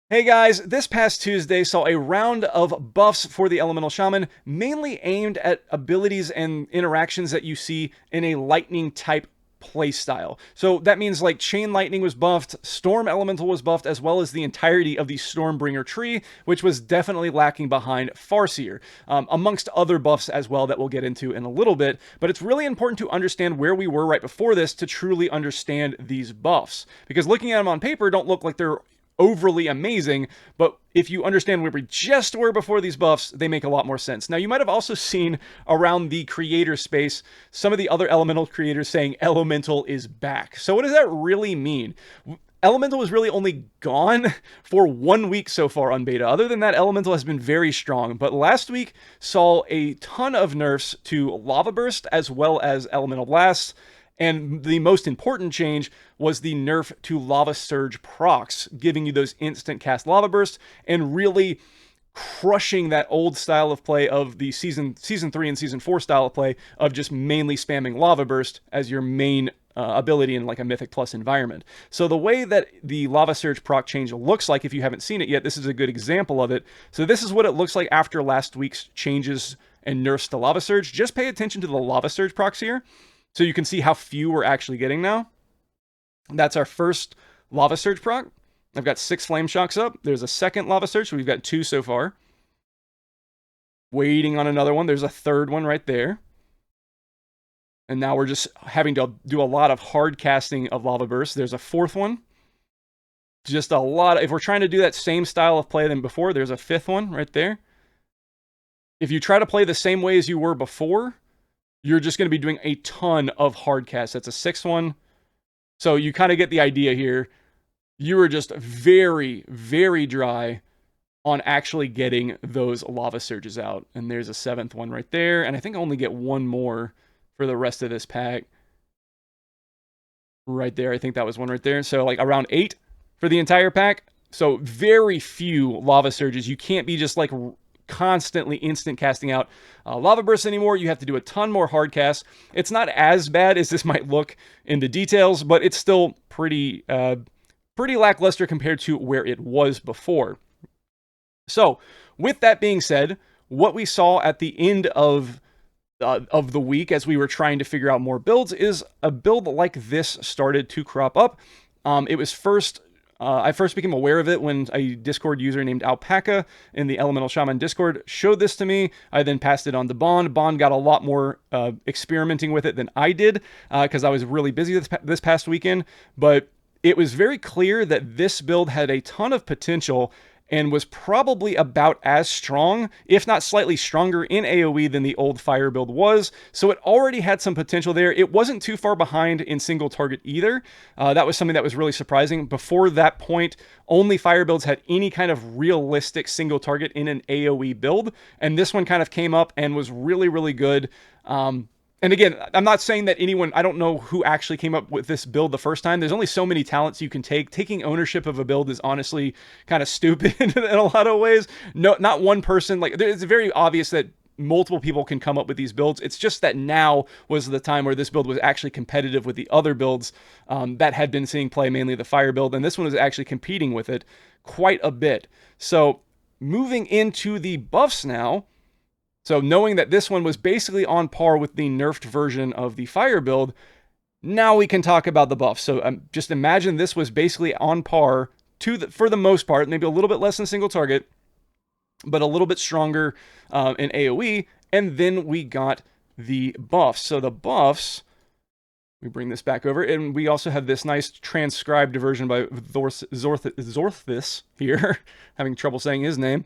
Hey guys, this past Tuesday saw a round of buffs for the Elemental Shaman, mainly aimed at abilities and interactions that you see in a lightning type playstyle. So that means like Chain Lightning was buffed, Storm Elemental was buffed, as well as the entirety of the Stormbringer tree, which was definitely lacking behind Farseer, amongst other buffs as well that we'll get into in a little bit. But it's really important to understand where we were right before this to truly understand these buffs, because looking at them on paper don't look like they're overly amazing, but if you understand where we just were before these buffs, they make a lot more sense. Now, you might have also seen around the creator space some of the other elemental creators saying elemental is back. So what does that really mean? Elemental was really only gone for 1 week so far on beta. Other than that, Elemental has been very strong. But last week saw a ton of nerfs to Lava Burst as well as Elemental Blast. And the most important change was the nerf to Lava Surge procs, giving you those instant cast Lava Bursts and really crushing that old style of play of the season 3 and season 4 style of play of just mainly spamming Lava Burst as your main ability in like a Mythic Plus environment. So the way that the Lava Surge proc change looks like, if you haven't seen it yet, this is a good example of it. So this is what it looks like after last week's changes and nerfs to Lava Surge. Just pay attention to the Lava Surge procs here, so you can see how few we're actually getting now. That's our first Lava Surge proc. I've got 6 Flame Shocks up. There's a second Lava Surge, so we've got 2 so far. Waiting on another one. There's a third one right there. And now we're just having to do a lot of hard casting of Lava Burst. There's a fourth one. Just a lot. If we're trying to do that same style of play than before, there's a fifth one right there. If you try to play the same way as you were before, you're just going to be doing a ton of hard casts. That's a sixth one. So you kind of get the idea here. You were just very, very dry on actually getting those Lava Surges out. And there's a seventh one right there. And I think I only get one more for the rest of this pack. Right there. I think that was one right there. So like around 8 for the entire pack. So very few Lava Surges. You can't be just like constantly instant casting out Lava Bursts anymore. You have to do a ton more hard casts. It's not as bad as this might look in the details, but it's still pretty lackluster compared to where it was before. So with that being said, what we saw at the end of the week as we were trying to figure out more builds is a build like this started to crop up. It was I first became aware of it when a Discord user named Alpaca in the Elemental Shaman Discord showed this to me. I then passed it on to Bond. Bond got a lot more experimenting with it than I did because I was really busy this past weekend. But it was very clear that this build had a ton of potential and was probably about as strong, if not slightly stronger in AoE than the old fire build was. So it already had some potential there. It wasn't too far behind in single target either. That was something that was really surprising. Before that point, only fire builds had any kind of realistic single target in an AoE build. And this one kind of came up and was really, really good. And again, I'm not saying that I don't know who actually came up with this build the first time. There's only so many talents you can take. Taking ownership of a build is honestly kind of stupid in a lot of ways. No, not one person. Like, it's very obvious that multiple people can come up with these builds. It's just that now was the time where this build was actually competitive with the other builds that had been seeing play, mainly the fire build. And this one was actually competing with it quite a bit. So moving into the buffs now. So knowing that this one was basically on par with the nerfed version of the fire build, now we can talk about the buffs. So just imagine this was basically on par for the most part, maybe a little bit less than single target, but a little bit stronger in AoE. And then we got the buffs. So the buffs, we bring this back over, and we also have this nice transcribed version by Zorthis here, having trouble saying his name.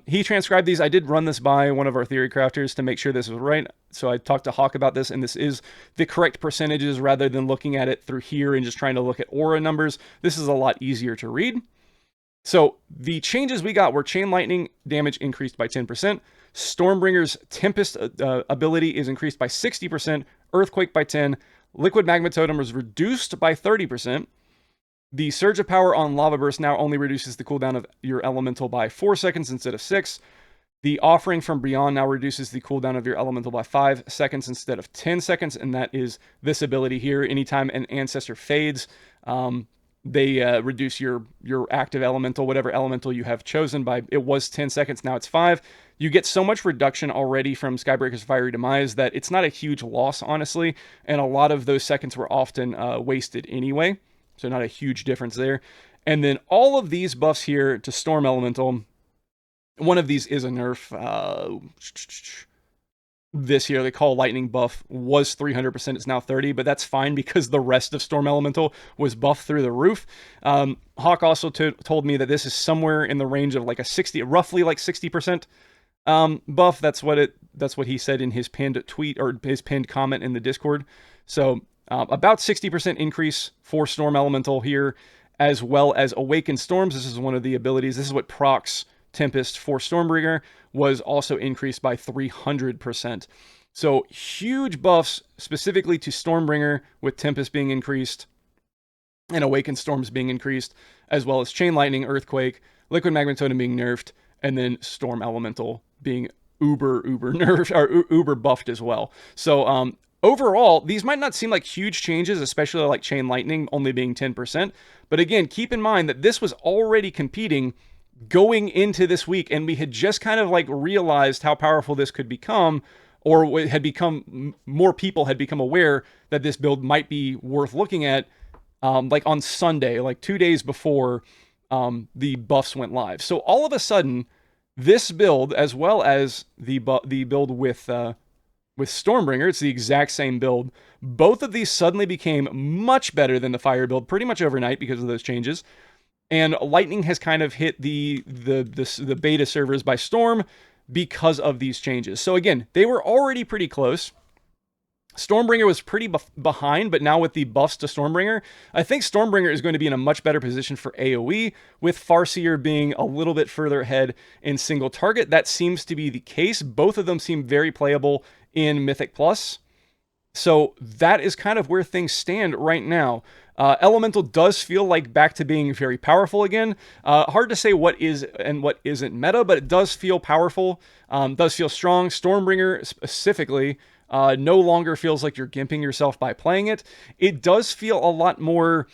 He transcribed these. I did run this by one of our theory crafters to make sure this was right. So I talked to Hawk about this, and this is the correct percentages rather than looking at it through here and just trying to look at aura numbers. This is a lot easier to read. So the changes we got were Chain Lightning damage increased by 10%. Stormbringer's Tempest ability is increased by 60%. Earthquake by 10%. Liquid Magma Totem was reduced by 30%. The Surge of Power on Lava Burst now only reduces the cooldown of your elemental by 4 seconds instead of 6. The Offering from Beyond now reduces the cooldown of your elemental by 5 seconds instead of 10 seconds, and that is this ability here. Anytime an ancestor fades, they reduce your active elemental, whatever elemental you have chosen by, it was 10 seconds, now it's 5. You get so much reduction already from Skybreaker's Fiery Demise that it's not a huge loss, honestly, and a lot of those seconds were often wasted anyway, so not a huge difference there. And then all of these buffs here to Storm Elemental, one of these is a nerf. This here, they call lightning buff, was 300%, it's now 30, but that's fine because the rest of Storm Elemental was buffed through the roof. Hawk also told me that this is somewhere in the range of like a 60, roughly like 60% buff. That's what he said in his pinned tweet, or his pinned comment in the Discord. So about 60% increase for Storm Elemental here, as well as Awaken Storms. This is one of the abilities. This is what procs Tempest for Stormbringer, was also increased by 300%. So huge buffs specifically to Stormbringer, with Tempest being increased and Awakened Storms being increased, as well as Chain Lightning, Earthquake, Liquid Magma Totem being nerfed, and then Storm Elemental being uber nerfed, or uber buffed as well. So overall, these might not seem like huge changes, especially like Chain Lightning only being 10%. But again, keep in mind that this was already competing going into this week, and we had just kind of like realized how powerful this could become, or had become, more people had become aware that this build might be worth looking at, like on Sunday, like 2 days before the buffs went live. So all of a sudden, this build, as well as the build with Stormbringer, it's the exact same build. Both of these suddenly became much better than the Fire build pretty much overnight because of those changes. And Lightning has kind of hit the beta servers by storm because of these changes. So again, they were already pretty close. Stormbringer was pretty behind, but now with the buffs to Stormbringer, I think Stormbringer is going to be in a much better position for AoE, with Farseer being a little bit further ahead in single target. That seems to be the case. Both of them seem very playable in Mythic Plus. So that is kind of where things stand right now. Elemental does feel like back to being very powerful again. Hard to say what is and what isn't meta, but it does feel powerful, does feel strong. Stormbringer specifically no longer feels like you're gimping yourself by playing it. It does feel a lot more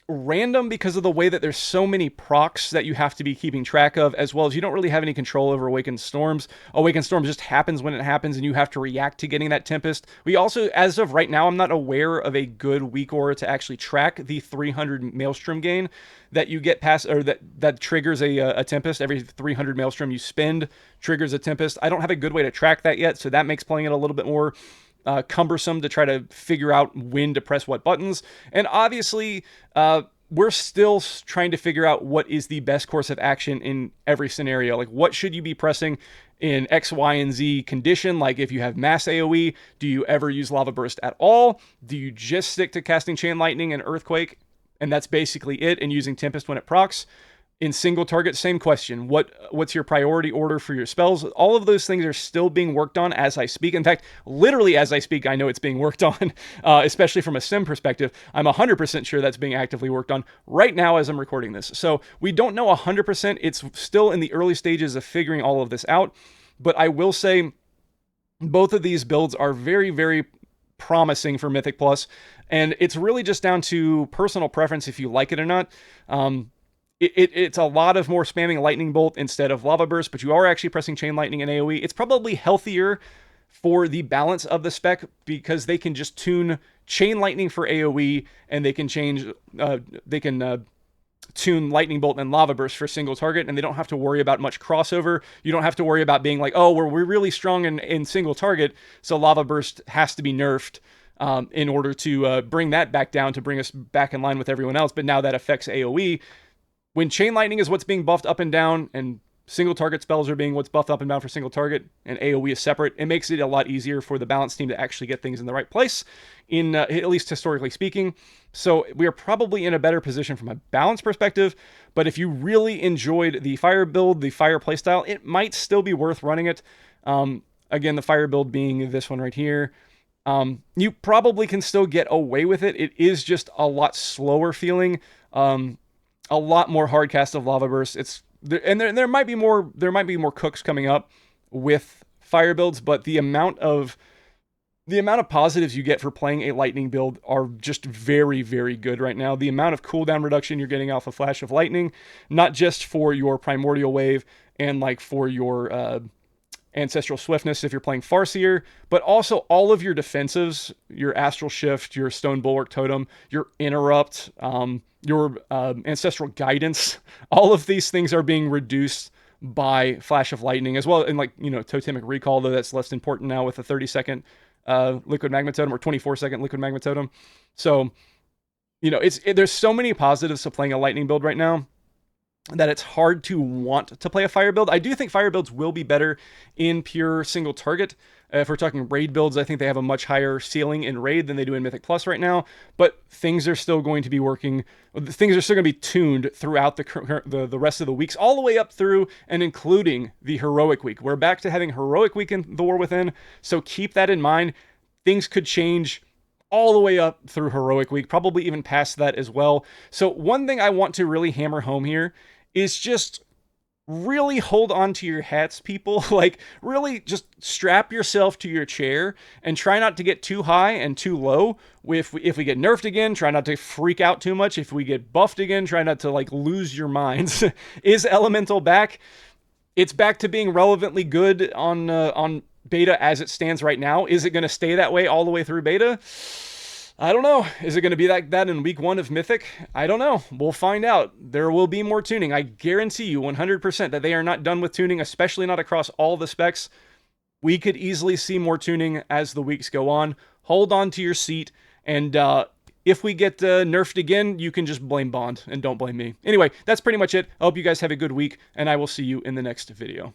random because of the way that there's so many procs that you have to be keeping track of, as well as you don't really have any control over Awakened Storms. Awakened Storm just happens when it happens, and you have to react to getting that Tempest. We also, as of right now, I'm not aware of a good weak aura to actually track the 300 Maelstrom gain that you get past, or that triggers a Tempest. Every 300 Maelstrom you spend triggers a Tempest. I don't have a good way to track that yet, so that makes playing it a little bit more cumbersome to try to figure out when to press what buttons. And obviously, we're still trying to figure out what is the best course of action in every scenario. Like, what should you be pressing in X, Y, and Z condition? Like, if you have mass AoE, do you ever use Lava Burst at all? Do you just stick to casting Chain Lightning and Earthquake, and that's basically it, and using Tempest when it procs? In single target, same question. What's your priority order for your spells? All of those things are still being worked on as I speak. In fact, literally as I speak, I know it's being worked on, especially from a sim perspective. I'm 100% sure that's being actively worked on right now as I'm recording this. So we don't know 100%. It's still in the early stages of figuring all of this out. But I will say both of these builds are very, very promising for Mythic Plus. And it's really just down to personal preference if you like it or not. It's a lot of more spamming Lightning Bolt instead of Lava Burst, but you are actually pressing Chain Lightning and AoE. It's probably healthier for the balance of the spec because they can just tune Chain Lightning for AoE, and they can tune Lightning Bolt and Lava Burst for single target, and they don't have to worry about much crossover. You don't have to worry about being like, oh, we're really strong in single target, so Lava Burst has to be nerfed in order to bring that back down, to bring us back in line with everyone else, but now that affects AoE. When Chain Lightning is what's being buffed up and down, and single target spells are being what's buffed up and down for single target, and AoE is separate, it makes it a lot easier for the balance team to actually get things in the right place, in at least historically speaking. So we are probably in a better position from a balance perspective, but if you really enjoyed the Fire build, the Fire playstyle, it might still be worth running it. Again, the Fire build being this one right here. You probably can still get away with it. It is just a lot slower feeling. A lot more hard cast of Lava Burst. There might be more cooks coming up with Fire builds, but the amount of The amount of positives you get for playing a lightning build are just very, very good right now. The amount of cooldown reduction you're getting off a Flash of Lightning, not just for your Primordial Wave and like for your Ancestral Swiftness if you're playing Farseer, but also all of your defensives, your Astral Shift, your Stone Bulwark Totem, your Interrupt, your Ancestral Guidance, all of these things are being reduced by Flash of Lightning as well. And like, you know, Totemic Recall, though that's less important now with a 30-second Liquid Magma Totem or 24-second Liquid Magma Totem. So, you know, there's so many positives to playing a Lightning build right now that it's hard to want to play a fire build. I do think fire builds will be better in pure single target. If we're talking raid builds, I think they have a much higher ceiling in raid than they do in Mythic Plus right now, but things are still going to be working. Things are still going to be tuned throughout the rest of the weeks, all the way up through and including the Heroic Week. We're back to having Heroic Week in the War Within, so keep that in mind. Things could change all the way up through Heroic Week, probably even past that as well. So one thing I want to really hammer home here is just really hold on to your hats, people. Like, really just strap yourself to your chair and try not to get too high and too low. If we get nerfed again, try not to freak out too much. If we get buffed again, try not to, like, lose your minds. Is Elemental back? It's back to being relevantly good on beta as it stands right now. Is it going to stay that way all the way through beta? I don't know. Is it going to be like that in week 1 of Mythic? I don't know. We'll find out. There will be more tuning. I guarantee you 100% that they are not done with tuning, especially not across all the specs. We could easily see more tuning as the weeks go on. Hold on to your seat, and if we get nerfed again, you can just blame Bond and don't blame me. Anyway, that's pretty much it. I hope you guys have a good week, and I will see you in the next video.